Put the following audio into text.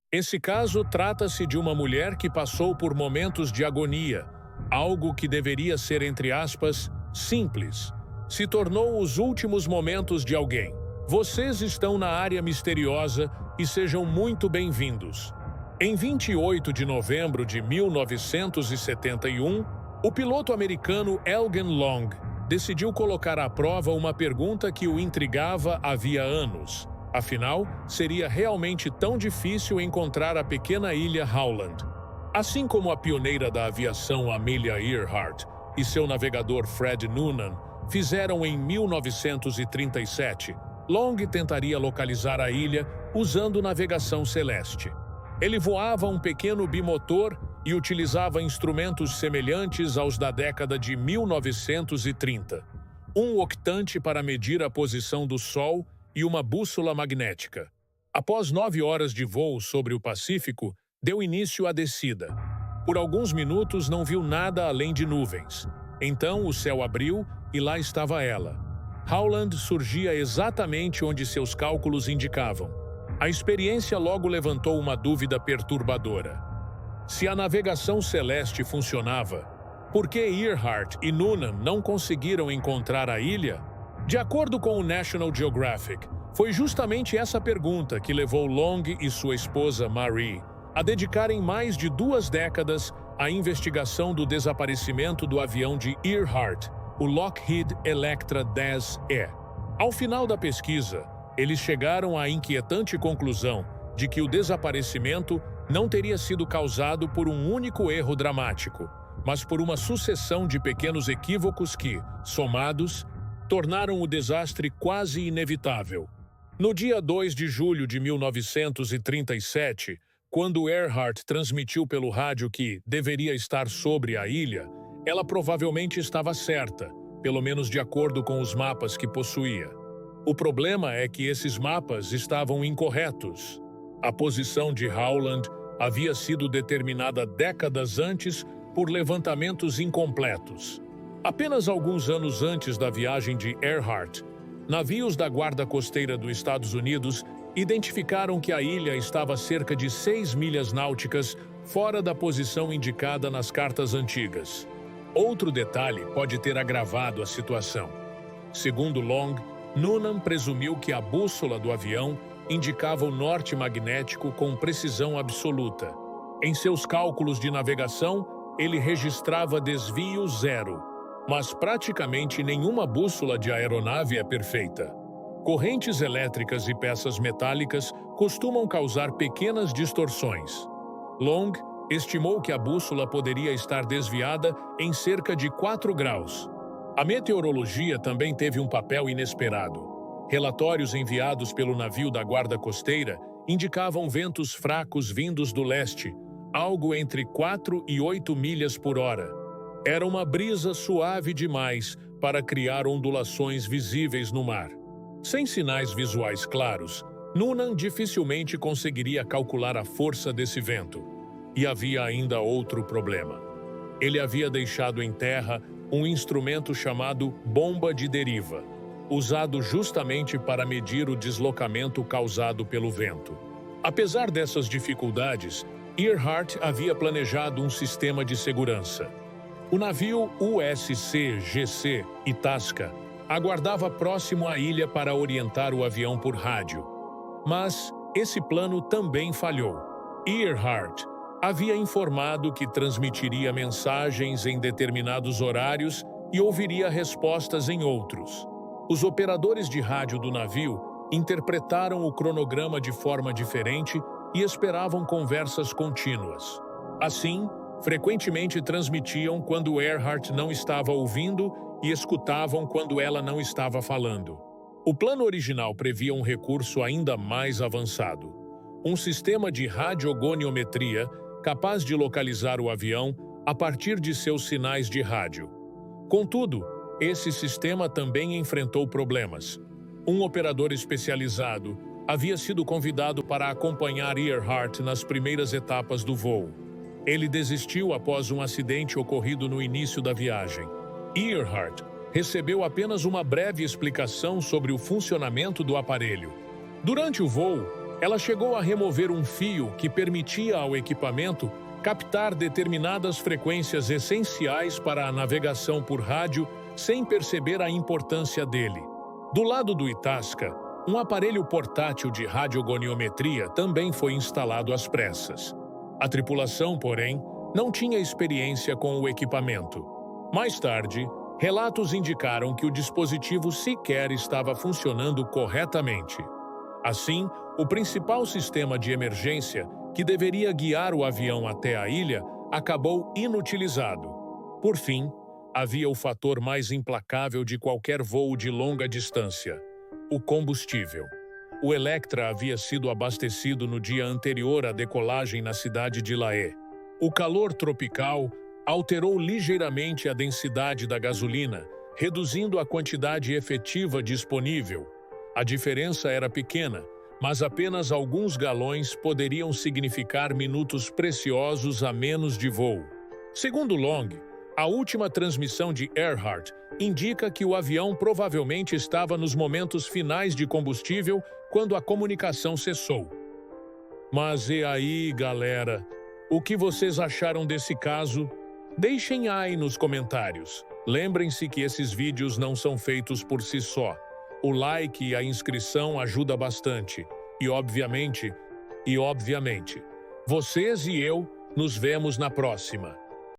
Esse caso trata-se de uma mulher que passou por momentos de agonia, algo que deveria ser, entre aspas, simples. Se tornou os últimos momentos de alguém. Vocês estão na área misteriosa e sejam muito bem-vindos. Em 28 de novembro de 1971, o piloto americano Elgin Long decidiu colocar à prova uma pergunta que o intrigava havia anos. Afinal, seria realmente tão difícil encontrar a pequena ilha Howland? Assim como a pioneira da aviação Amelia Earhart e seu navegador Fred Noonan fizeram em 1937, Long tentaria localizar a ilha usando navegação celeste. Ele voava um pequeno bimotor e utilizava instrumentos semelhantes aos da década de 1930. Um octante para medir a posição do Sol e uma bússola magnética. Após 9 horas de voo sobre o Pacífico, deu início à descida. Por alguns minutos não viu nada além de nuvens. Então o céu abriu e lá estava ela. Howland surgia exatamente onde seus cálculos indicavam. A experiência logo levantou uma dúvida perturbadora. Se a navegação celeste funcionava, por que Earhart e Noonan não conseguiram encontrar a ilha? De acordo com o National Geographic, foi justamente essa pergunta que levou Long e sua esposa Marie a dedicarem mais de 2 décadas à investigação do desaparecimento do avião de Earhart, o Lockheed Electra 10E. Ao final da pesquisa, eles chegaram à inquietante conclusão de que o desaparecimento não teria sido causado por um único erro dramático, mas por uma sucessão de pequenos equívocos que, somados, tornaram o desastre quase inevitável. No dia 2 de julho de 1937, quando Earhart transmitiu pelo rádio que deveria estar sobre a ilha, ela provavelmente estava certa, pelo menos de acordo com os mapas que possuía. O problema é que esses mapas estavam incorretos. A posição de Howland havia sido determinada décadas antes por levantamentos incompletos. Apenas alguns anos antes da viagem de Earhart, navios da Guarda Costeira dos Estados Unidos identificaram que a ilha estava a cerca de 6 milhas náuticas fora da posição indicada nas cartas antigas. Outro detalhe pode ter agravado a situação. Segundo Long, Noonan presumiu que a bússola do avião indicava o norte magnético com precisão absoluta. Em seus cálculos de navegação, ele registrava desvio zero. Mas praticamente nenhuma bússola de aeronave é perfeita. Correntes elétricas e peças metálicas costumam causar pequenas distorções. Long estimou que a bússola poderia estar desviada em cerca de 4 graus. A meteorologia também teve um papel inesperado. Relatórios enviados pelo navio da Guarda Costeira indicavam ventos fracos vindos do leste, algo entre 4 e 8 milhas por hora. Era uma brisa suave demais para criar ondulações visíveis no mar. Sem sinais visuais claros, Noonan dificilmente conseguiria calcular a força desse vento. E havia ainda outro problema. Ele havia deixado em terra um instrumento chamado bomba de deriva, usado justamente para medir o deslocamento causado pelo vento. Apesar dessas dificuldades, Earhart havia planejado um sistema de segurança. O navio USCGC Itasca aguardava próximo à ilha para orientar o avião por rádio. Mas esse plano também falhou. Earhart havia informado que transmitiria mensagens em determinados horários e ouviria respostas em outros. Os operadores de rádio do navio interpretaram o cronograma de forma diferente e esperavam conversas contínuas. Assim, frequentemente transmitiam quando Earhart não estava ouvindo e escutavam quando ela não estava falando. O plano original previa um recurso ainda mais avançado: um sistema de radiogoniometria capaz de localizar o avião a partir de seus sinais de rádio. Contudo, esse sistema também enfrentou problemas. Um operador especializado havia sido convidado para acompanhar Earhart nas primeiras etapas do voo. Ele desistiu após um acidente ocorrido no início da viagem. Earhart recebeu apenas uma breve explicação sobre o funcionamento do aparelho. Durante o voo, Ela chegou a remover um fio que permitia ao equipamento captar determinadas frequências essenciais para a navegação por rádio sem perceber a importância dele. Do lado do Itasca, um aparelho portátil de radiogoniometria também foi instalado às pressas. A tripulação, porém, não tinha experiência com o equipamento. Mais tarde, relatos indicaram que o dispositivo sequer estava funcionando corretamente. Assim, o principal sistema de emergência, que deveria guiar o avião até a ilha, acabou inutilizado. Por fim, havia o fator mais implacável de qualquer voo de longa distância: o combustível. O Electra havia sido abastecido no dia anterior à decolagem na cidade de Lae. O calor tropical alterou ligeiramente a densidade da gasolina, reduzindo a quantidade efetiva disponível. A diferença era pequena, mas apenas alguns galões poderiam significar minutos preciosos a menos de voo. Segundo Long, a última transmissão de Earhart indica que o avião provavelmente estava nos momentos finais de combustível quando a comunicação cessou. Mas e aí, galera? O que vocês acharam desse caso? Deixem aí nos comentários. Lembrem-se que esses vídeos não são feitos por si só. O like e a inscrição ajudam bastante. E obviamente, vocês e eu nos vemos na próxima.